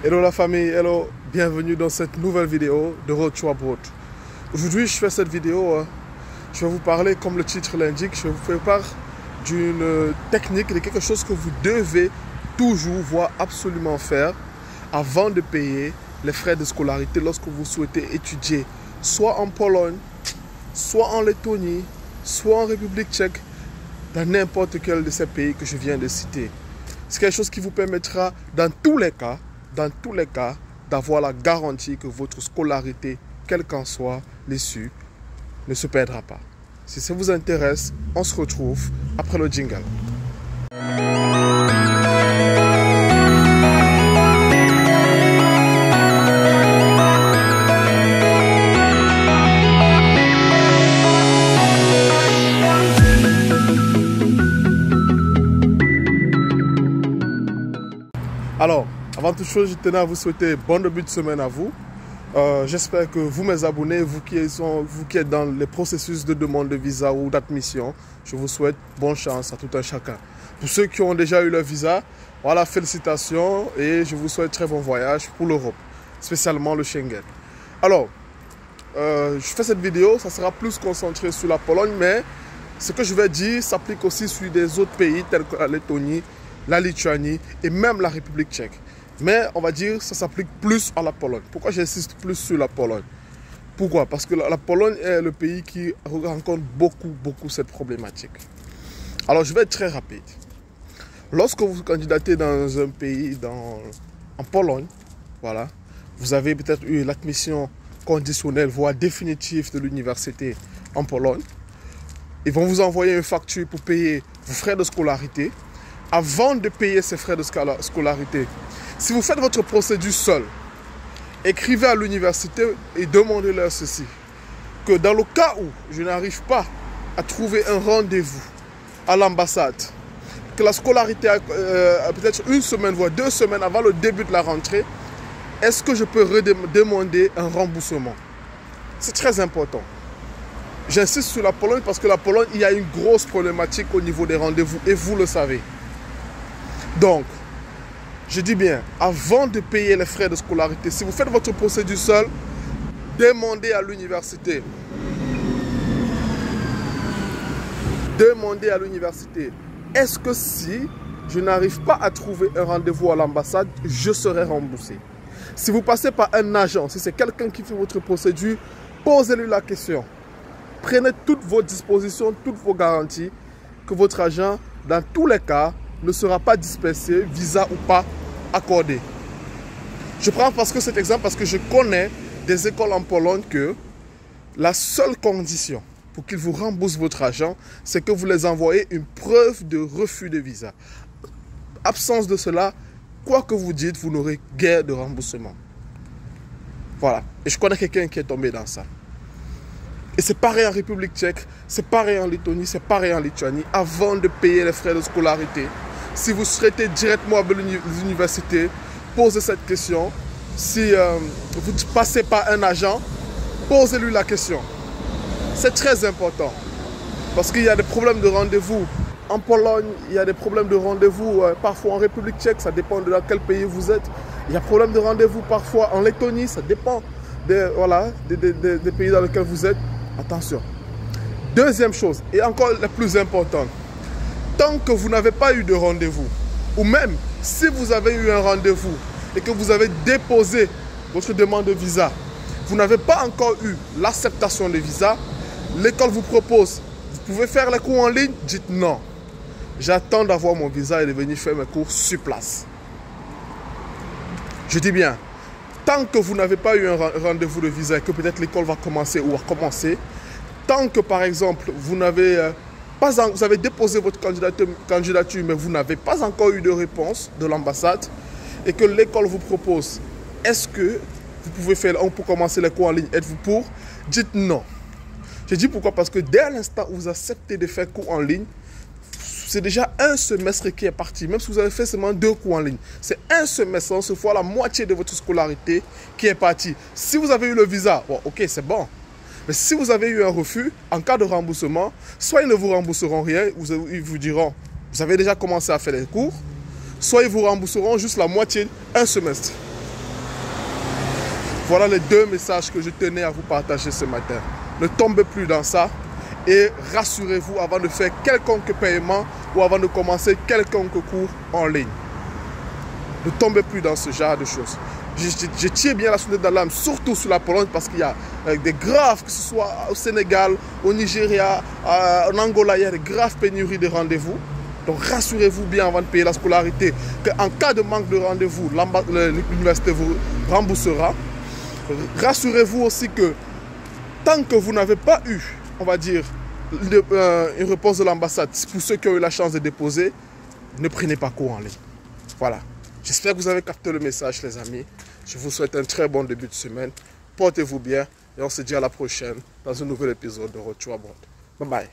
Hello la famille, hello, bienvenue dans cette nouvelle vidéo de Road to Abroad. Aujourd'hui je fais cette vidéo, je vais vous parler comme le titre l'indique, je vais vous faire part d'une technique, de quelque chose que vous devez toujours, voire absolument faire avant de payer les frais de scolarité lorsque vous souhaitez étudier soit en Pologne, soit en Lettonie, soit en République tchèque, dans n'importe quel de ces pays que je viens de citer. C'est quelque chose qui vous permettra dans tous les cas, d'avoir la garantie que votre scolarité, quelle qu'en soit l'issue, ne se perdra pas. Si ça vous intéresse, on se retrouve après le jingle. Alors, avant toute chose, je tenais à vous souhaiter bon début de semaine à vous. J'espère que vous, mes abonnés, vous qui êtes dans les processus de demande de visa ou d'admission, je vous souhaite bonne chance à tout un chacun. Pour ceux qui ont déjà eu leur visa, voilà, félicitations et je vous souhaite très bon voyage pour l'Europe, spécialement le Schengen. Alors, je fais cette vidéo, ça sera plus concentré sur la Pologne, mais ce que je vais dire s'applique aussi sur des autres pays tels que la Lettonie, la Lituanie et même la République tchèque. Mais on va dire que ça s'applique plus à la Pologne. Pourquoi j'insiste plus sur la Pologne? Pourquoi? Parce que la Pologne est le pays qui rencontre beaucoup cette problématique. Alors je vais être très rapide. Lorsque vous candidatez dans un pays, en Pologne, voilà, vous avez peut-être eu l'admission conditionnelle, voire définitive de l'université en Pologne. Ils vont vous envoyer une facture pour payer vos frais de scolarité. Avant de payer ces frais de scolarité, si vous faites votre procédure seul, écrivez à l'université et demandez-leur ceci, que dans le cas où je n'arrive pas à trouver un rendez-vous à l'ambassade, que la scolarité a peut-être une semaine, voire 2 semaines avant le début de la rentrée, est-ce que je peux demander un remboursement? C'est très important. J'insiste sur la Pologne parce que la Pologne, il y a une grosse problématique au niveau des rendez-vous et vous le savez. Donc, je dis bien, avant de payer les frais de scolarité, si vous faites votre procédure seul, demandez à l'université. Demandez à l'université, est-ce que si je n'arrive pas à trouver un rendez-vous à l'ambassade, je serai remboursé? Si vous passez par un agent, si c'est quelqu'un qui fait votre procédure, posez-lui la question. Prenez toutes vos dispositions, toutes vos garanties, que votre agent, dans tous les cas, ne sera pas dispersé, visa ou pas accordé. Je prends cet exemple parce que je connais des écoles en Pologne que la seule condition pour qu'ils vous remboursent votre argent, c'est que vous les envoyez une preuve de refus de visa. Absence de cela, quoi que vous dites, vous n'aurez guère de remboursement. Voilà. Et je connais quelqu'un qui est tombé dans ça. Et c'est pareil en République tchèque, c'est pareil en Lettonie, c'est pareil en Lituanie. Avant de payer les frais de scolarité, si vous souhaitez directement à l'université, posez cette question. Si vous passez par un agent, posez-lui la question. C'est très important. Parce qu'il y a des problèmes de rendez-vous. En Pologne, il y a des problèmes de rendez-vous. Parfois en République tchèque, ça dépend de quel pays vous êtes. Il y a des problèmes de rendez-vous parfois en Lettonie, ça dépend des pays dans lesquels vous êtes. Attention. Deuxième chose, et encore la plus importante, tant que vous n'avez pas eu de rendez-vous, ou même si vous avez eu un rendez-vous et que vous avez déposé votre demande de visa, vous n'avez pas encore eu l'acceptation de visa, l'école vous propose, vous pouvez faire les cours en ligne, dites non. J'attends d'avoir mon visa et de venir faire mes cours sur place. Je dis bien, tant que vous n'avez pas eu un rendez-vous de visa et que peut-être l'école va commencer ou a commencé, tant que par exemple vous avez déposé votre candidature mais vous n'avez pas encore eu de réponse de l'ambassade et que l'école vous propose, est-ce que vous pouvez faire, on peut commencer les cours en ligne, êtes-vous pour? Dites non. Je dis pourquoi? Parce que dès l'instant où vous acceptez de faire cours en ligne, c'est déjà un semestre qui est parti. Même si vous avez fait seulement 2 cours en ligne, c'est un semestre, on se voit la moitié de votre scolarité qui est partie. Si vous avez eu le visa, bon, ok, c'est bon. Mais si vous avez eu un refus, en cas de remboursement, soit ils ne vous rembourseront rien, ils vous diront, vous avez déjà commencé à faire les cours, soit ils vous rembourseront juste la moitié, un semestre. Voilà les deux messages que je tenais à vous partager ce matin. Ne tombez plus dans ça et rassurez-vous avant de faire quelconque paiement ou avant de commencer quelconque cours en ligne. Ne tombez plus dans ce genre de choses. Je tire bien la sonnette d'alarme, surtout sur la Pologne, parce qu'il y a des graves, que ce soit au Sénégal, au Nigeria, en Angola, il y a des graves pénuries de rendez-vous. Donc rassurez-vous bien avant de payer la scolarité qu'en cas de manque de rendez-vous, l'université vous remboursera. Rassurez-vous aussi que tant que vous n'avez pas eu, on va dire, une réponse de l'ambassade, pour ceux qui ont eu la chance de déposer, ne prenez pas cours en ligne. Voilà. J'espère que vous avez capté le message, les amis. Je vous souhaite un très bon début de semaine. Portez-vous bien et on se dit à la prochaine dans un nouvel épisode de Road to Abroad. Bye bye.